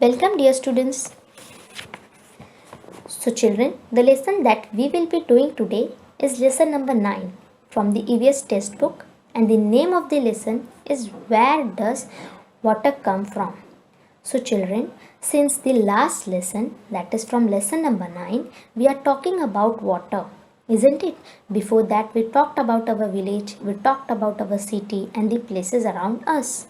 Welcome dear students. So children, the lesson that we will be doing today is lesson number 9 from the EVS textbook, and the name of the lesson is Where Does Water Come From? So children, since the last lesson, that is from lesson number 9, we are talking about water, isn't it? Before that we talked about our village, we talked about our city and the places around us.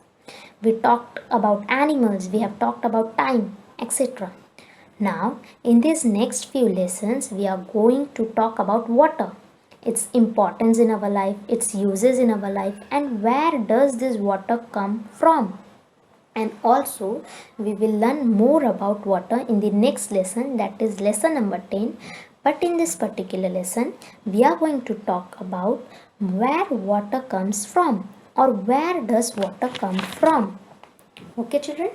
We talked about animals, we have talked about time, etc. Now, in these next few lessons, we are going to talk about water, its importance in our life, its uses in our life, and where does this water come from. And also, we will learn more about water in the next lesson, that is lesson number 10. But in this particular lesson, we are going to talk about where water comes from, or where does water come from. Okay children,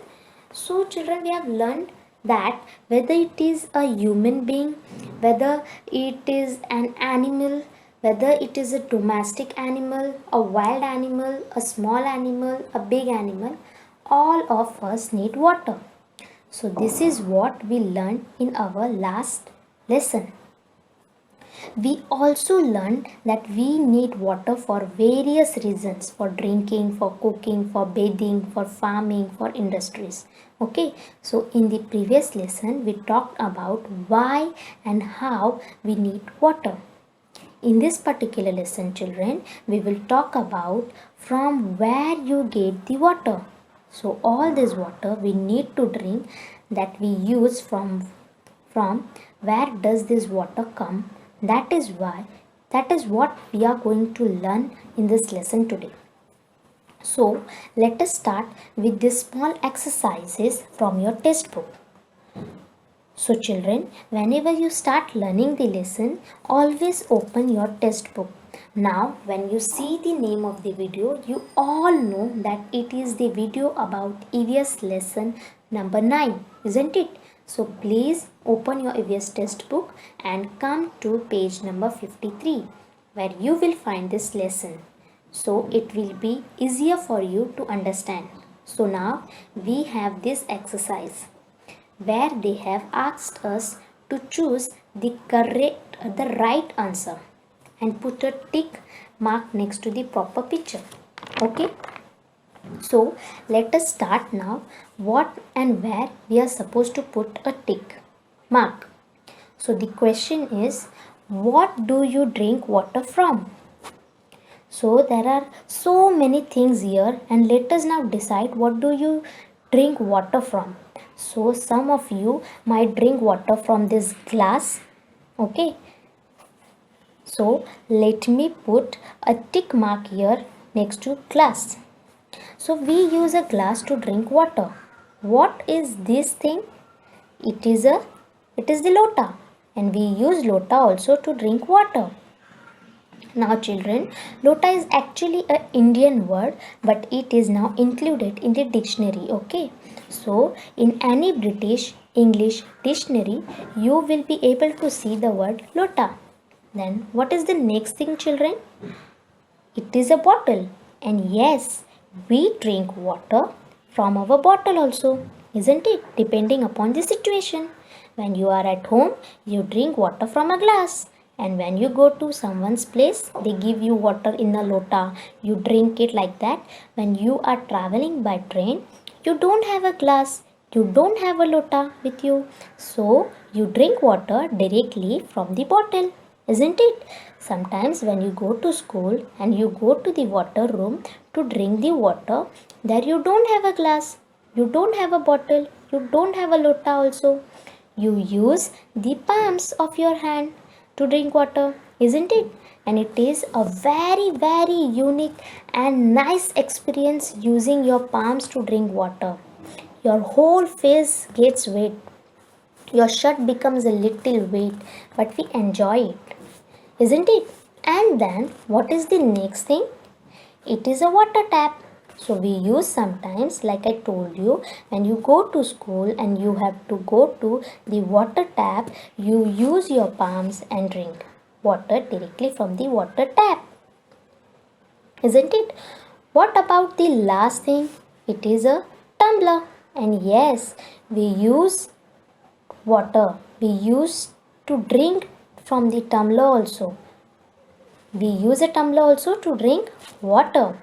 so children, we have learned that whether it is a human being, whether it is an animal, whether it is a domestic animal, a wild animal, a small animal, a big animal, all of us need water. So this is what we learned in our last lesson. We also learned that we need water for various reasons, for drinking, for cooking, for bathing, for farming, for industries. Okay, so in the previous lesson we talked about why and how we need water. In this particular lesson children, we will talk about from where you get the water. So all this water we need to drink, that we use from where does this water come. That is what we are going to learn in this lesson today. So let us start with these small exercises from your textbook. So children, whenever you start learning the lesson, always open your textbook. Now when you see the name of the video, you all know that it is the video about EVS lesson number 9, isn't it? So please open your EVS textbook and come to page number 53, where you will find this lesson. So it will be easier for you to understand. So now we have this exercise where they have asked us to choose the right answer and put a tick mark next to the proper picture. Okay. So let us start now. What and where we are supposed to put a tick mark. So the question is, what do you drink water from? So there are so many things here, and let us now decide what do you drink water from. So some of you might drink water from this glass. Okay. So let me put a tick mark here next to glass. So we use a glass to drink water. What is this thing? It is the lota, and we use lota also to drink water. Now children, lota is actually an Indian word, but it is now included in the dictionary. Okay, so in any British English dictionary, you will be able to see the word lota. Then what is the next thing children? It is a bottle, and yes, we drink water from our bottle also, isn't it? Depending upon the situation. When you are at home, you drink water from a glass. And when you go to someone's place, they give you water in a lota. You drink it like that. When you are traveling by train, you don't have a glass. You don't have a lota with you. So you drink water directly from the bottle, isn't it? Sometimes when you go to school and you go to the water room to drink the water, there you don't have a glass, you don't have a bottle, you don't have a lota also. You use the palms of your hand to drink water, isn't it? And it is a very, very unique and nice experience using your palms to drink water. Your whole face gets wet. Your shirt becomes a little wet, but we enjoy it, isn't it? And then what is the next thing? It is a water tap. So we use sometimes, like I told you, when you go to school and you have to go to the water tap, you use your palms and drink water directly from the water tap, isn't it? What about the last thing? It is a tumbler. And yes, we use water. We use to drink from the tumbler also. We use a tumbler also to drink water.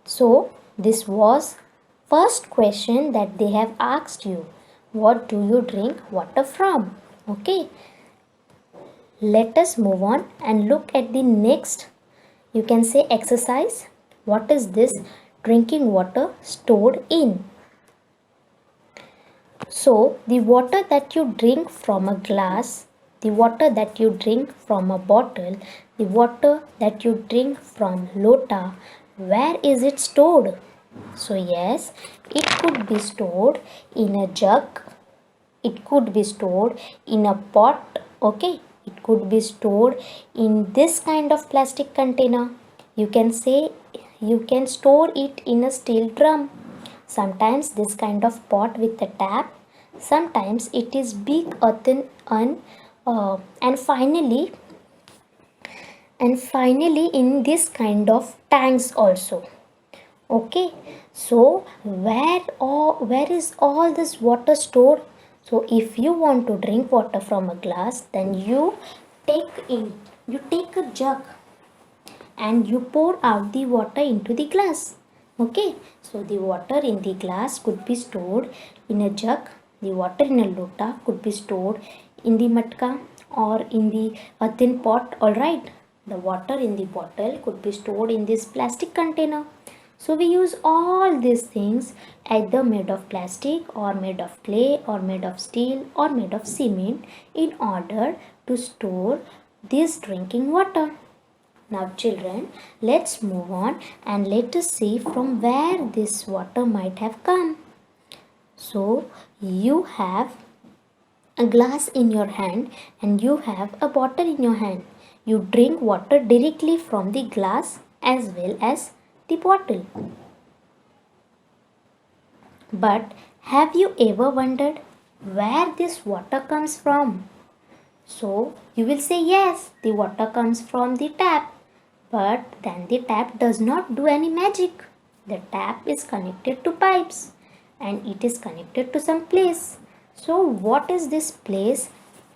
So this was first question that they have asked you. What do you drink water from? Okay. Let us move on and look at the next, you can say, exercise. What is this drinking water stored in? So the water that you drink from a glass, the water that you drink from a bottle, the water that you drink from lota, where is it stored? So yes, it could be stored in a jug, it could be stored in a pot, okay, it could be stored in this kind of plastic container. You can say you can store it in a steel drum. Sometimes this kind of pot with a tap, sometimes it is big earthen urn, and finally in this kind of tanks also. Okay, so where is all this water stored? So if you want to drink water from a glass, then you take a jug and you pour out the water into the glass. Okay, so the water in the glass could be stored in a jug, the water in a lota could be stored in the matka or in the earthen pot. All right, the water in the bottle could be stored in this plastic container. So we use all these things, either made of plastic or made of clay or made of steel or made of cement, in order to store this drinking water. Now children, let's move on and let us see from where this water might have come. So you have a glass in your hand and you have a bottle in your hand. You drink water directly from the glass as well as the bottle. But have you ever wondered where this water comes from? So you will say yes, the water comes from the tap. But then the tap does not do any magic. The tap is connected to pipes and it is connected to some place. So what is this place?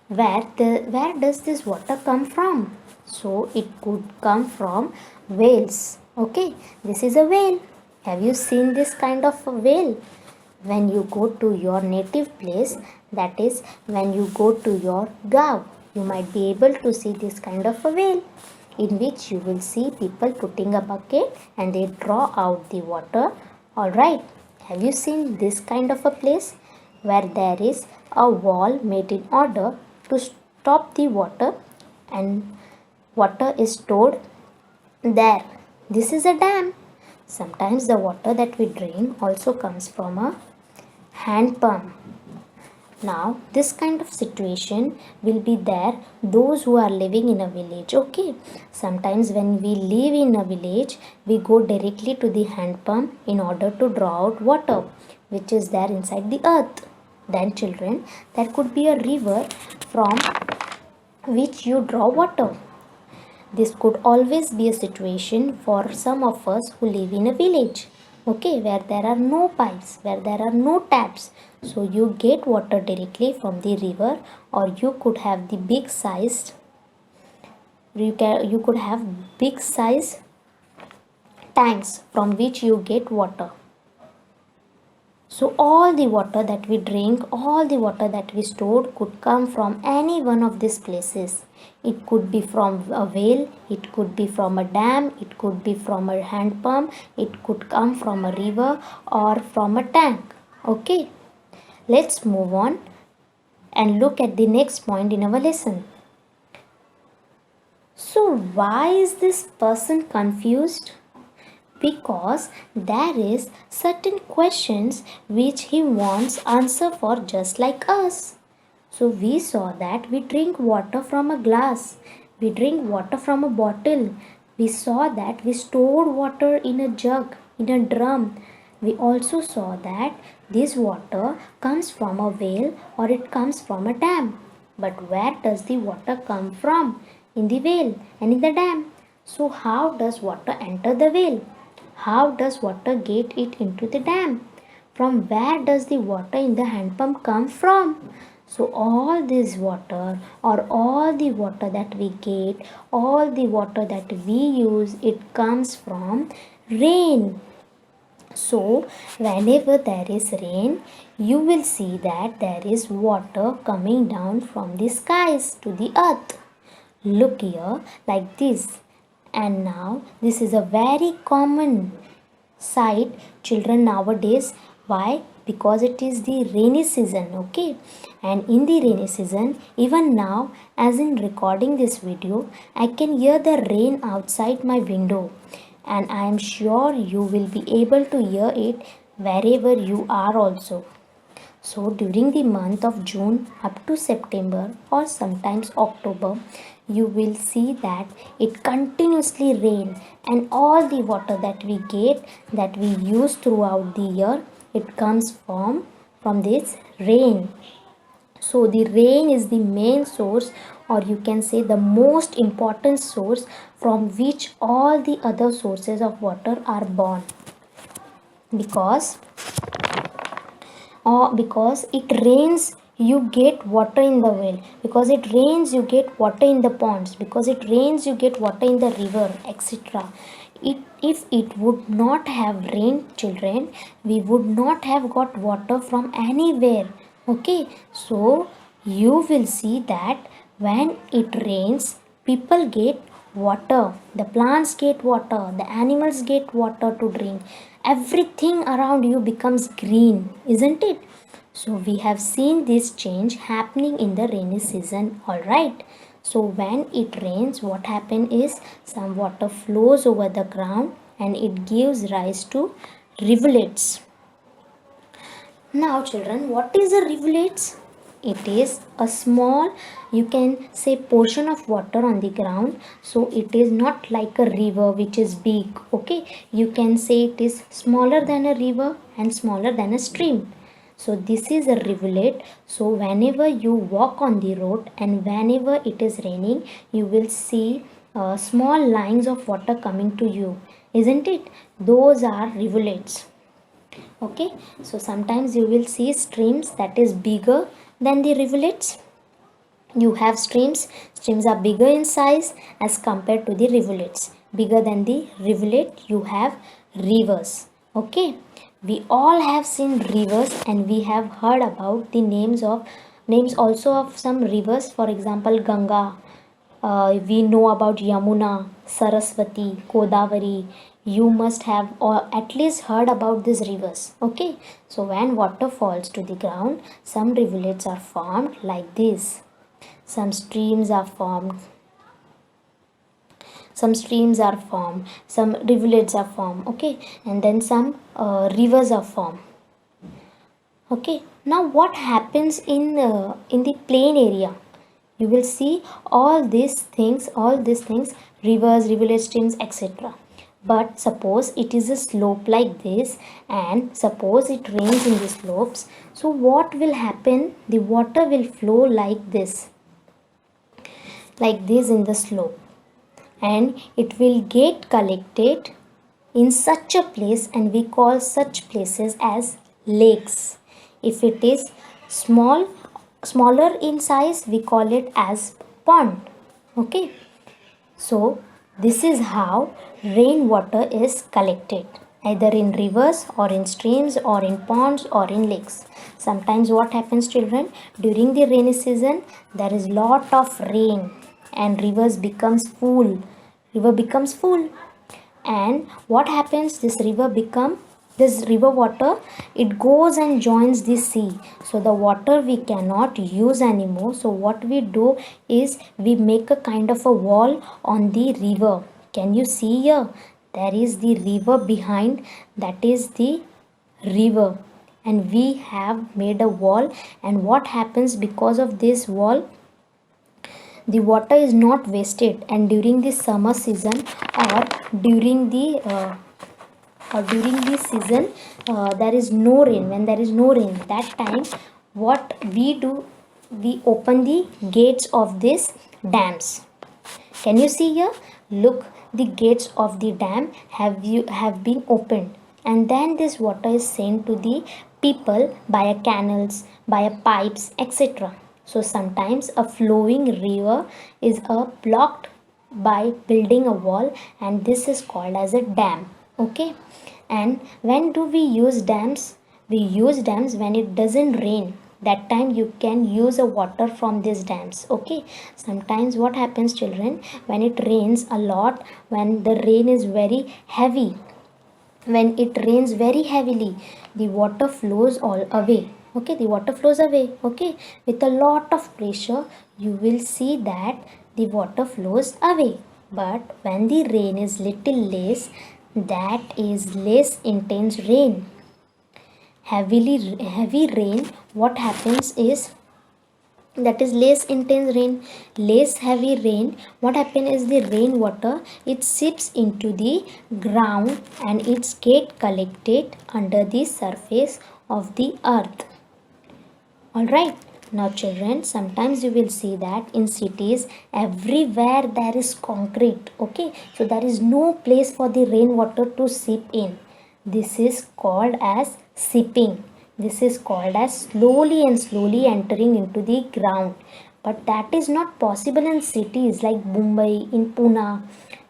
Where does this water come from? So it could come from wells. Okay, this is a well. Have you seen this kind of a well? When you go to your native place, that is when you go to your gaon, you might be able to see this kind of a well, in which you will see people putting a bucket and they draw out the water. Alright, have you seen this kind of a place where there is a wall made in order to stop the water and water is stored there? This is a dam. Sometimes the water that we drink also comes from a hand pump. Now this kind of situation will be there those who are living in a village. Okay, sometimes when we live in a village, we go directly to the hand pump in order to draw out water which is there inside the earth. Then children, there could be a river from which you draw water. This could always be a situation for some of us who live in a village, okay, where there are no pipes, where there are no taps. So you get water directly from the river, or you could have the big sized, you could have big size tanks from which you get water. So all the water that we drink, all the water that we stored could come from any one of these places. It could be from a well, it could be from a dam, it could be from a hand pump, it could come from a river or from a tank. Okay, let's move on and look at the next point in our lesson. So why is this person confused? Because there is certain questions which he wants answer for, just like us. So we saw that we drink water from a glass, we drink water from a bottle, we saw that we stored water in a jug, in a drum. We also saw that this water comes from a well or it comes from a dam. But where does the water come from? In the well and in the dam. So how does water enter the well? How does water get it into the dam? From where does the water in the hand pump come from? So all this water, or all the water that we get, all the water that we use, it comes from rain. So whenever there is rain, you will see that there is water coming down from the skies to the earth. Look here, like this. And now this is a very common sight, children, nowadays. Why? Because it is the rainy season, okay? And in the rainy season, even now, as in recording this video, I can hear the rain outside my window, and I am sure you will be able to hear it wherever you are also. So during the month of June up to September or sometimes October, you will see that it continuously rain, and all the water that we get, that we use throughout the year, it comes from this rain. So the rain is the main source, or you can say the most important source, from which all the other sources of water are born. Because it rains, you get water in the well. Because it rains, you get water in the ponds. Because it rains, you get water in the river, etc. If it would not have rained, children, we would not have got water from anywhere. Okay, so you will see that when it rains, people get water, the plants get water, the animals get water to drink, everything around you becomes green, isn't it? So we have seen this change happening in the rainy season, all right? So when it rains, what happens is some water flows over the ground and it gives rise to rivulets. Now children, what is a rivulets? It is a small, you can say, portion of water on the ground. So it is not like a river which is big, okay? You can say it is smaller than a river and smaller than a stream. So this is a rivulet. So whenever you walk on the road and whenever it is raining, you will see small lines of water coming to you, isn't it? Those are rivulets. Okay, so sometimes you will see streams that is bigger than the rivulets. You have streams are bigger in size as compared to the rivulets. Bigger than the rivulet, you have rivers. Okay, we all have seen rivers and we have heard about the names also of some rivers. For example, Ganga, we know about Yamuna, Saraswati, Godavari. You must have or at least heard about these rivers. Okay, so when water falls to the ground, some rivulets are formed like this. Some streams are formed, some rivulets are formed, okay, and then some rivers are formed. Okay, now what happens in the plain area? You will see all these things, rivers, rivulets, streams, etc. But suppose it is a slope like this, and suppose it rains in the slopes, so what will happen? The water will flow like this in the slope, and it will get collected in such a place, and we call such places as lakes. If it is smaller in size, we call it as pond. Okay, so this is how rainwater is collected, either in rivers or in streams or in ponds or in lakes. Sometimes what happens, children, during the rainy season there is lot of rain and river becomes full, and what happens, this river water, it goes and joins the sea. So the water we cannot use anymore. So what we do is we make a kind of a wall on the river. Can you see here? There is the river behind, that is the river, and we have made a wall. And what happens because of this wall? The water is not wasted, and during the summer season or during the season there is no rain, when there is no rain, that time what we do, we open the gates of these dams. Can you see here? Look, the gates of the dam have been opened. and then this water is sent to the people via canals, via pipes, etc. So sometimes a flowing river is blocked by building a wall, and this is called as a dam. Okay, and when do we use dams? We use dams when it doesn't rain. That time you can use a water from these dams. Okay, sometimes what happens, children, when it rains a lot, when the rain is very heavy, when it rains very heavily, the water flows all away. Okay, the water flows away. Okay, with a lot of pressure, you will see that the water flows away. But when the rain is little less, that is less intense rain, heavy rain, what happens is, that is less intense rain, less heavy rain, what happens is the rainwater, it seeps into the ground and it's get collected under the surface of the earth. All right, now children, sometimes you will see that in cities everywhere there is concrete. Okay, so there is no place for the rainwater to seep in. This is called as seeping. This is called as slowly entering into the ground. But that is not possible in cities like Mumbai, in Pune,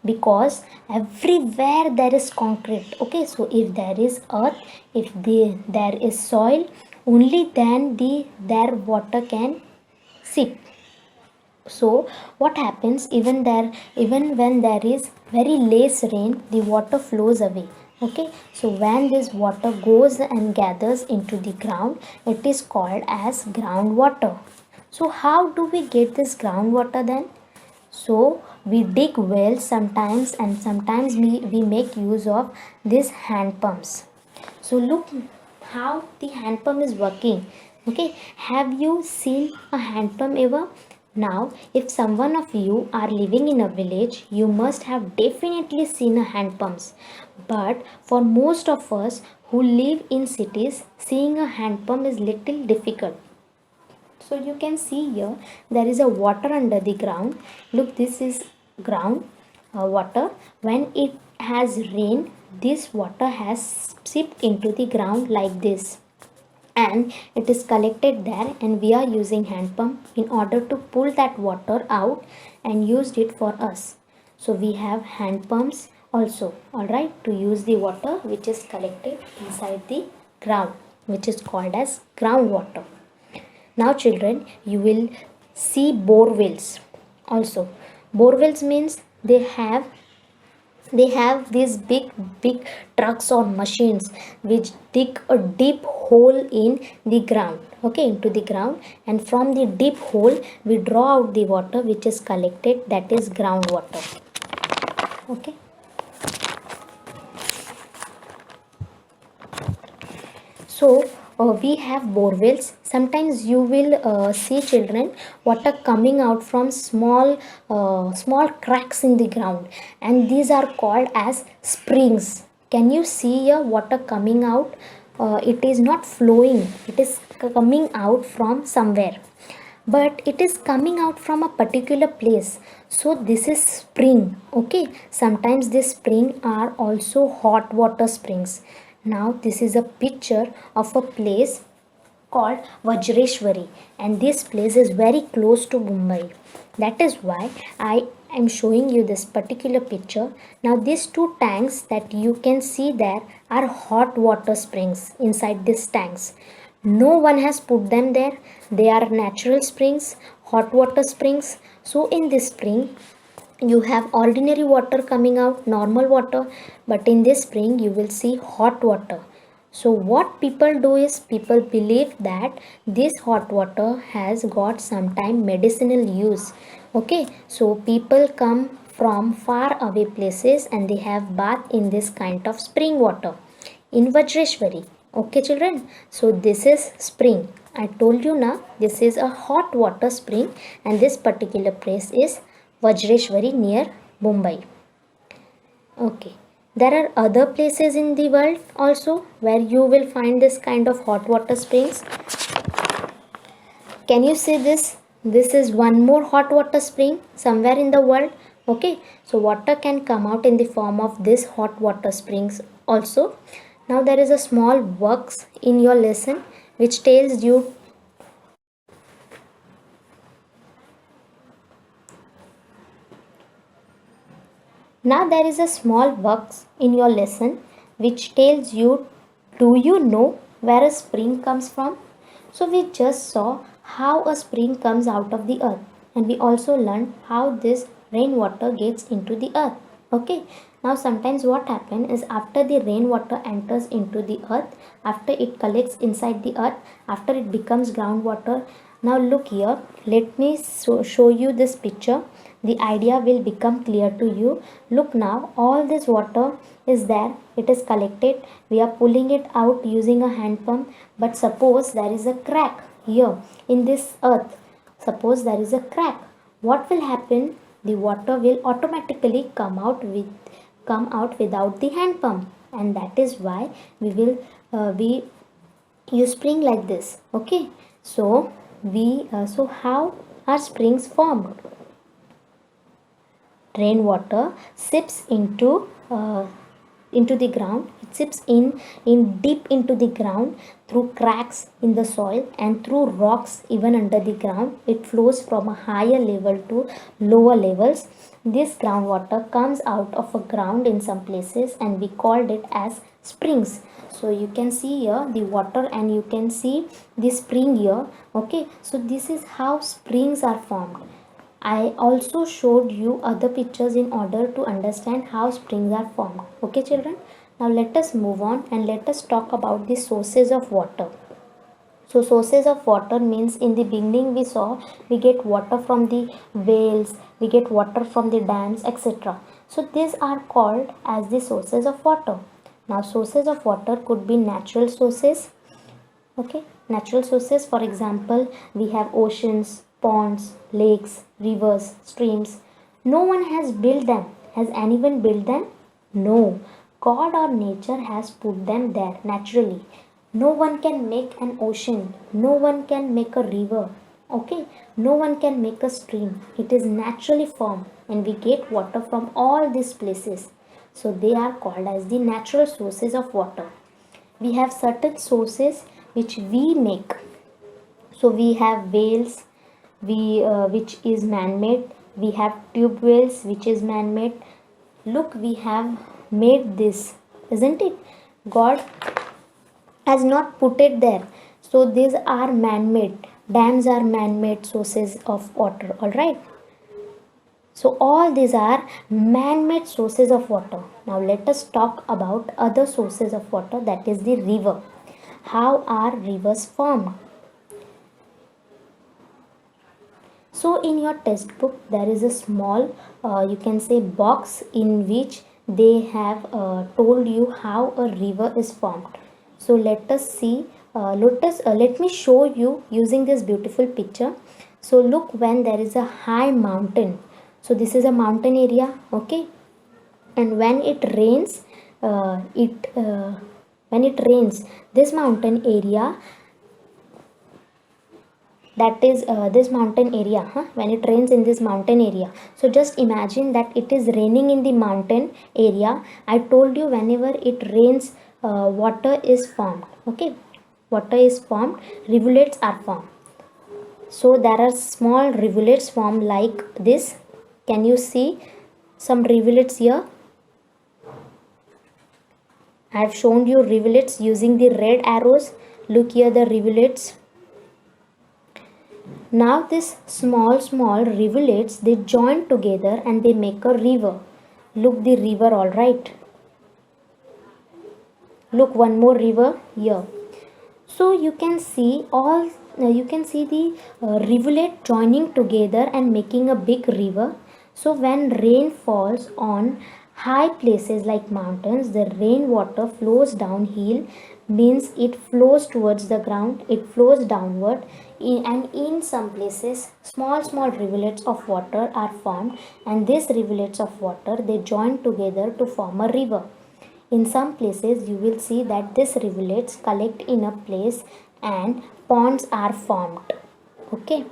because everywhere there is concrete. Okay, so if there is earth, if there is soil, only then their water can seep. So what happens, even when there is very less rain, the water flows away. Okay, so when this water goes and gathers into the ground, it is called as groundwater. So how do we get this groundwater then? So we dig wells sometimes, and sometimes we make use of these hand pumps. So look how the hand pump is working. Okay, have you seen a hand pump ever? Now, if someone of you are living in a village, you must have definitely seen a hand pumps. But for most of us who live in cities, seeing a hand pump is little difficult. So you can see here there is a water under the ground. Look, this is ground water. When it has rained, this water has seeped into the ground like this, and it is collected there, and we are using hand pump in order to pull that water out and used it for us. So we have hand pumps also, all right, to use the water which is collected inside the ground, which is called as groundwater. Now children, you will see bore wells also. Bore wells means they have these big trucks or machines which dig a deep hole in the ground. Okay, into the ground, and from the deep hole we draw out the water which is collected, that is groundwater. Okay, so we have bore wells. Sometimes you will see, children, water coming out from small cracks in the ground, and these are called as springs. Can you see here water coming out? It is not flowing, it is coming out from somewhere, but it is coming out from a particular place. So this is spring. Okay, sometimes this spring are also hot water springs. Now this is a picture of a place called Vajreshwari, and this place is very close to Mumbai. That is why I am showing you this particular picture. Now these two tanks that you can see there are hot water springs inside these tanks. No one has put them there. They are natural springs, hot water springs. So in this spring you have ordinary water coming out, normal water, but in this spring you will see hot water. So what people do is, people believe that this hot water has got sometime medicinal use. Okay, so people come from far away places and they have bath in this kind of spring water in Vajreshwari. Okay children, so this is spring. I told you now, this is a hot water spring, and this particular place is Vajreshwari near Mumbai. Okay, there are other places in the world also where you will find this kind of hot water springs. Can you see this? This is one more hot water spring somewhere in the world. Okay, so water can come out in the form of this hot water springs also. Now there is a small box in your lesson which tells you Now there is a small box in your lesson which tells you, do you know where a spring comes from? So we just saw how a spring comes out of the earth, and we also learned how this rainwater gets into the earth. Okay, now sometimes what happens is after the rainwater enters into the earth, after it collects inside the earth, after it becomes groundwater. Now look here, let me show you this picture. The idea will become clear to you. Look now, all this water is there, it is collected, we are pulling it out using a hand pump. But suppose there is a crack here in this earth, suppose there is a crack, what will happen? The water will automatically come out without the hand pump, and that is why we use spring like this. Okay, so so how are springs formed? Rainwater sips into the ground. It sips in deep into the ground through cracks in the soil and through rocks even under the ground. It flows from a higher level to lower levels. This groundwater comes out of a ground in some places, and we called it as springs. So you can see here the water and you can see the spring here. Okay, so this is how springs are formed. I also showed you other pictures in order to understand how springs are formed. Okay children, now let us move on and let us talk about the sources of water. So sources of water means, in the beginning we saw we get water from the wells, we get water from the dams, etc. So these are called as the sources of water. Now sources of water could be natural sources. Okay, natural sources, for example, we have oceans, ponds, lakes, rivers, streams. No one has built them. Has anyone built them? No. God or nature has put them there naturally. No one can make an ocean. No one can make a river. Okay, no one can make a stream. It is naturally formed, and we get water from all these places. So they are called as the natural sources of water. We have certain sources which we make. So we have wells, which is man-made. We have tube wells, which is man-made. Look, we have made this, isn't it? God has not put it there. So these are man-made. Dams are man-made sources of water. All right. So all these are man-made sources of water. Now let us talk about other sources of water, that is the river. How are rivers formed? So in your textbook there is a small you can say box in which they have told you how a river is formed. So let us see, let me show you using this beautiful picture. So look, when there is a high mountain, so this is a mountain area, okay, and when it rains, when it rains, this mountain area, that is this mountain area, when it rains in this mountain area, so just imagine that it is raining in the mountain area. I told you whenever it rains, water is formed. Okay, water is formed, rivulets are formed. So there are small rivulets formed like this. Can you see some rivulets here? I have shown you rivulets using the red arrows. Look here, the rivulets. Now this small rivulets, they join together and they make a river. Look, the river, all right. Look, one more river here. So you can see the rivulet joining together and making a big river. So when rain falls on high places like mountains, the rainwater flows downhill, means it flows towards the ground, it flows downward, and in some places small rivulets of water are formed, and these rivulets of water, they join together to form a river. In some places you will see that these rivulets collect in a place and ponds are formed. Okay,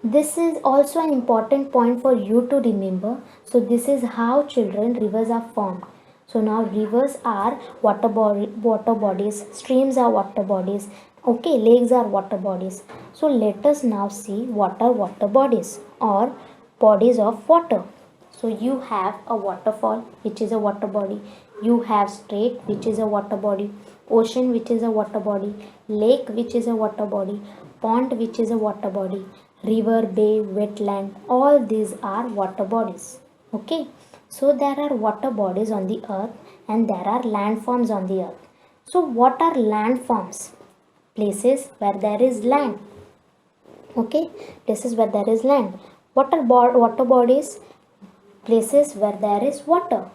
this is also an important point for you to remember. So this is how children rivers are formed. So now rivers are water bodies, streams are water bodies, okay, lakes are water bodies. So let us now see what are water bodies or bodies of water. So you have a waterfall, which is a water body. You have strait, which is a water body. Ocean, which is a water body. Lake, which is a water body. Pond, which is a water body. River, bay, wetland, all these are water bodies. Okay. So there are water bodies on the earth and there are landforms on the earth. So what are landforms? Places where there is land. Okay. Places where there is land. What are water bodies? Places where there is water.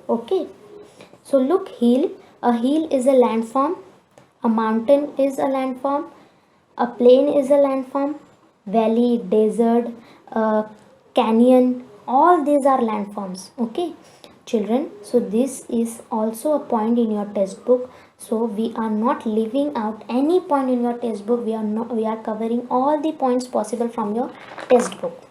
Okay. So look, hill. A hill is a landform. A mountain is a landform. A plain is a landform. Valley, desert, canyon, all these are landforms. Okay, children. So this is also a point in your textbook. So we are not leaving out any point in your textbook. We are covering all the points possible from your textbook.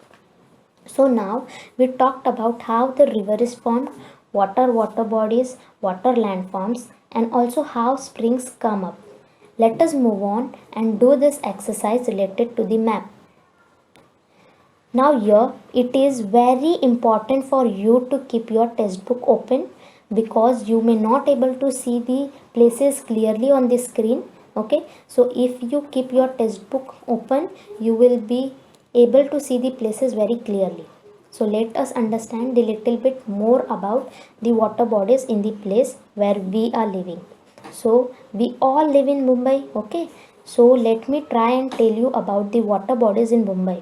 So now we talked about how the river is formed, water bodies, water landforms, and also how springs come up. Let us move on and do this exercise related to the map. Now here it is very important for you to keep your textbook open because you may not able to see the places clearly on the screen. Okay, so if you keep your textbook open, you will be able to see the places very clearly. So let us understand a little bit more about the water bodies in the place where we are living. So we all live in Mumbai. Okay, so let me try and tell you about the water bodies in Mumbai,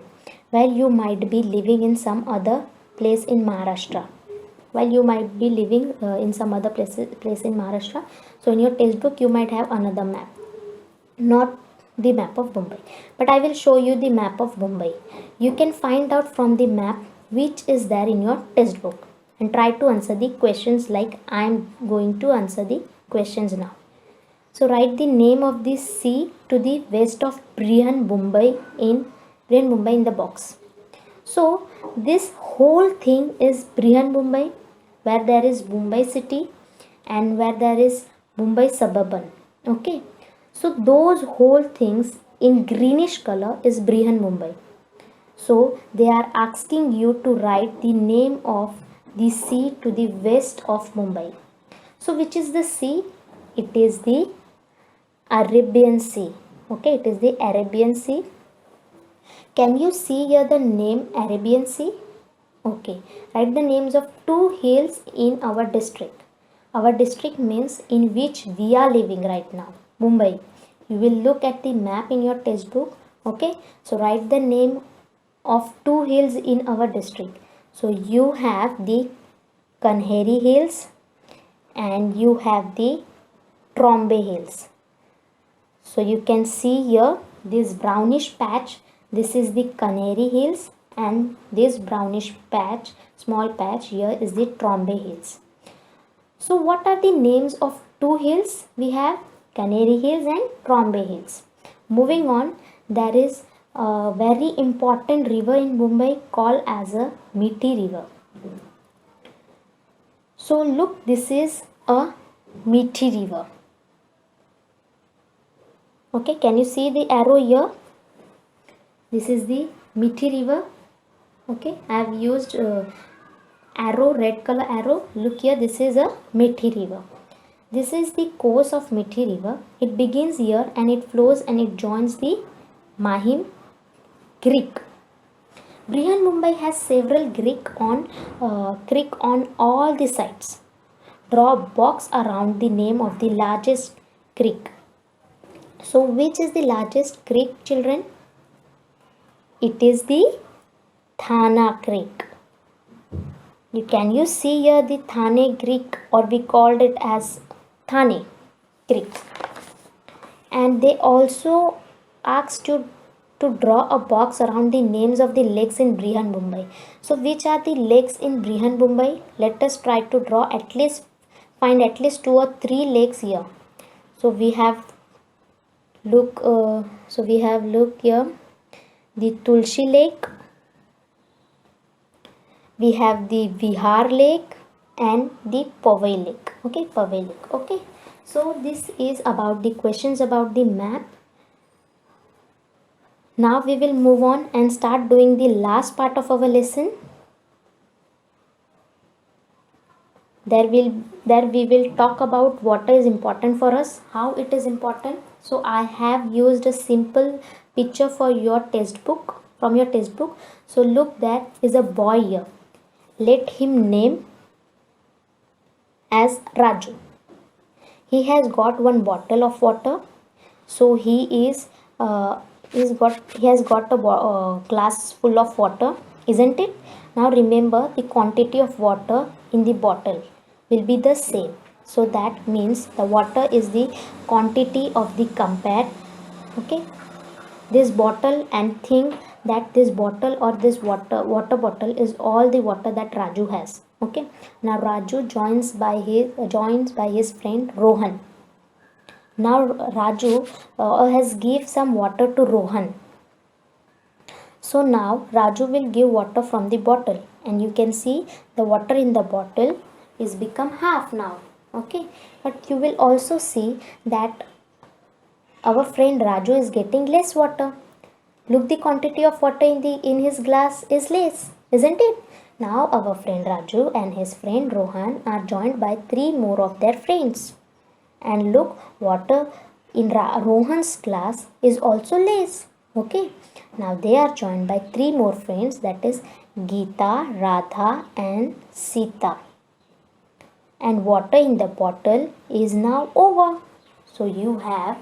where you might be living in some other place in Maharashtra. While you might be living in some other place in Maharashtra. So in your textbook you might have another map, not the map of Mumbai. But I will show you the map of Mumbai. You can find out from the map which is there in your textbook and try to answer the questions like I am going to answer the questions now. So write the name of the sea to the west of Mumbai in the box. So this whole thing is Brihan Mumbai, where there is Mumbai city and where there is Mumbai suburban. Okay. So those whole things in greenish color is Brihan Mumbai. So they are asking you to write the name of the sea to the west of Mumbai. So which is the sea? It is the Arabian Sea. Okay, it is the Arabian Sea. Can you see here the name Arabian Sea? Okay, write the names of two hills in our district. Our district means in which we are living right now, Mumbai. You will look at the map in your textbook. Okay, so write the name of two hills in our district. So you have the Kanheri Hills and you have the Trombe Hills. So you can see here this brownish patch. This is the Kanheri Hills and this brownish patch, small patch here is the Trombe Hills. So what are the names of two hills? We have Kanheri Hills and Trombe Hills. Moving on, there is a very important river in Mumbai called as a Mithi River. So look, this is a Mithi River. Okay, can you see the arrow here? This is the Mithi River. Okay, I have used arrow, red color arrow. Look here, this is a Mithi River. This is the course of Mithi River. It begins here and it flows and it joins the Mahim Creek. Brihan Mumbai has several creek on all the sides. Draw a box around the name of the largest creek. So which is the largest creek, children? It is the Thana Creek. Can you see here the Thane Creek, or we called it as Thane Creek. And they also asked you to draw a box around the names of the lakes in Brihan Mumbai. So which are the lakes in Brihan Mumbai? Let us try to draw find at least 2 or 3 lakes here. So we have look here the Tulsi Lake, we have the Vihar Lake and the Pavlik. Okay, Pavlik. Okay, so this is about the questions about the map. Now we will move on and start doing the last part of our lesson. There we will talk about water is important for us, how it is important. So I have used a simple picture for your textbook, from your textbook. So look, there is a boy here. Let him name as Raju. He has got one bottle of water. So he has got a glass full of water, isn't it? Now remember, the quantity of water in the bottle will be the same. So that means the water is the quantity of the compared, okay, this bottle, and think that this bottle or this water bottle is all the water that Raju has. Okay. Now Raju joins by his friend Rohan. Now Raju has give some water to Rohan. So now Raju will give water from the bottle, and you can see the water in the bottle is become half now. Okay, but you will also see that our friend Raju is getting less water. Look, the quantity of water in his glass is less, isn't it? Now our friend Raju and his friend Rohan are joined by 3 more of their friends. And look, water in Rohan's glass is also less. Okay, now they are joined by 3 more friends, that is Geeta, Radha and Sita. And water in the bottle is now over. So you have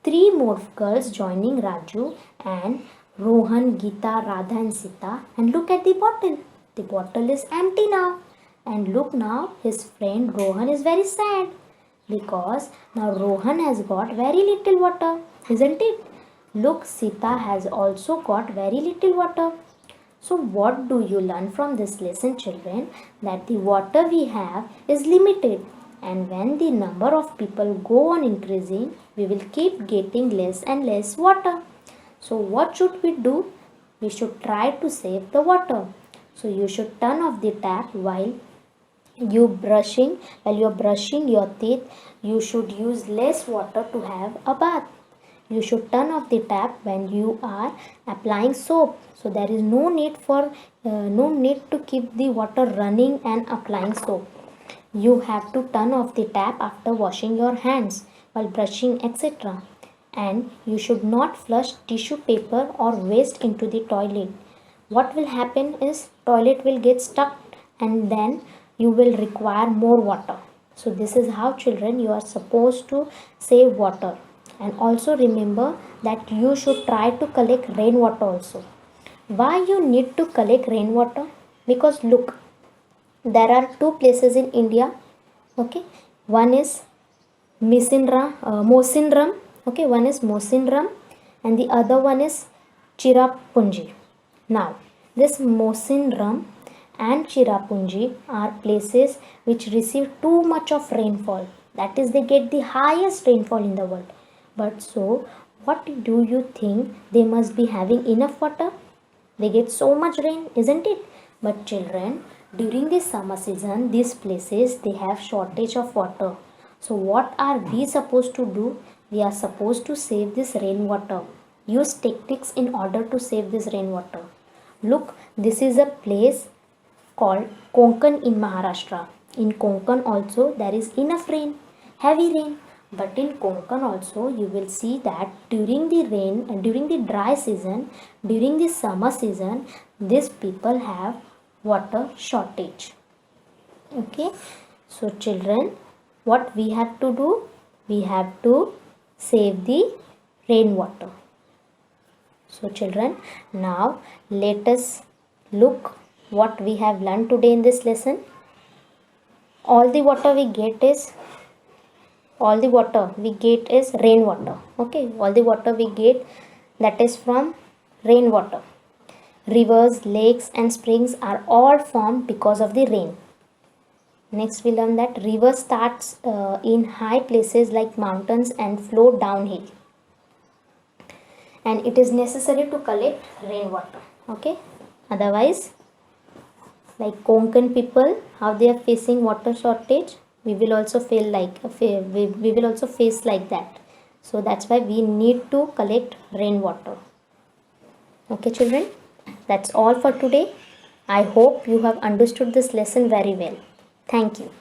3 more girls joining Raju and Rohan, Geeta, Radha and Sita. And look at the bottle. The bottle is empty now. And look, now his friend Rohan is very sad, because now Rohan has got very little water, isn't it? Look, Sita has also got very little water. So what do you learn from this lesson, children? That the water we have is limited, and when the number of people go on increasing, we will keep getting less and less water. So what should we do? We should try to save the water. So you should turn off the tap while you're brushing your teeth. You should use less water to have a bath. You should turn off the tap when you are applying soap. So there is no need to keep the water running and applying soap. You have to turn off the tap after washing your hands, while brushing, etc. And you should not flush tissue paper or waste into the toilet. What will happen is toilet will get stuck, and then you will require more water. So this is how, children, you are supposed to save water. And also remember that you should try to collect rainwater also. Why you need to collect rainwater? Because look, there are 2 places in India. Okay, one is Mosinram. Okay, one is Mosinram and the other one is Chirapunji. Now this Mosinram and Chirapunji are places which receive too much of rainfall. That is, they get the highest rainfall in the world. But so, what do you think? They must be having enough water. They get so much rain, isn't it? But children, during the summer season, these places, they have shortage of water. So what are we supposed to do? We are supposed to save this rainwater. Use techniques in order to save this rainwater. Look, this is a place called Konkan in Maharashtra. In Konkan also there is enough rain, heavy rain. But in Konkan also you will see that during the rain and during the dry season, during the summer season, these people have water shortage. Okay, so children, what we have to do? We have to save the rainwater. So children, now let us look what we have learned today in this lesson. All the water we get is rainwater. Okay, all the water we get, that is from rainwater. Rivers, lakes and springs are all formed because of the rain. Next we learn that river starts in high places like mountains and flow downhill. And it is necessary to collect rainwater. Okay, otherwise Like Konkan people, how they are facing water shortage, we will also we will also face like that. So that's why we need to collect rainwater. Okay children, that's all for today. I hope you have understood this lesson very well. Thank you.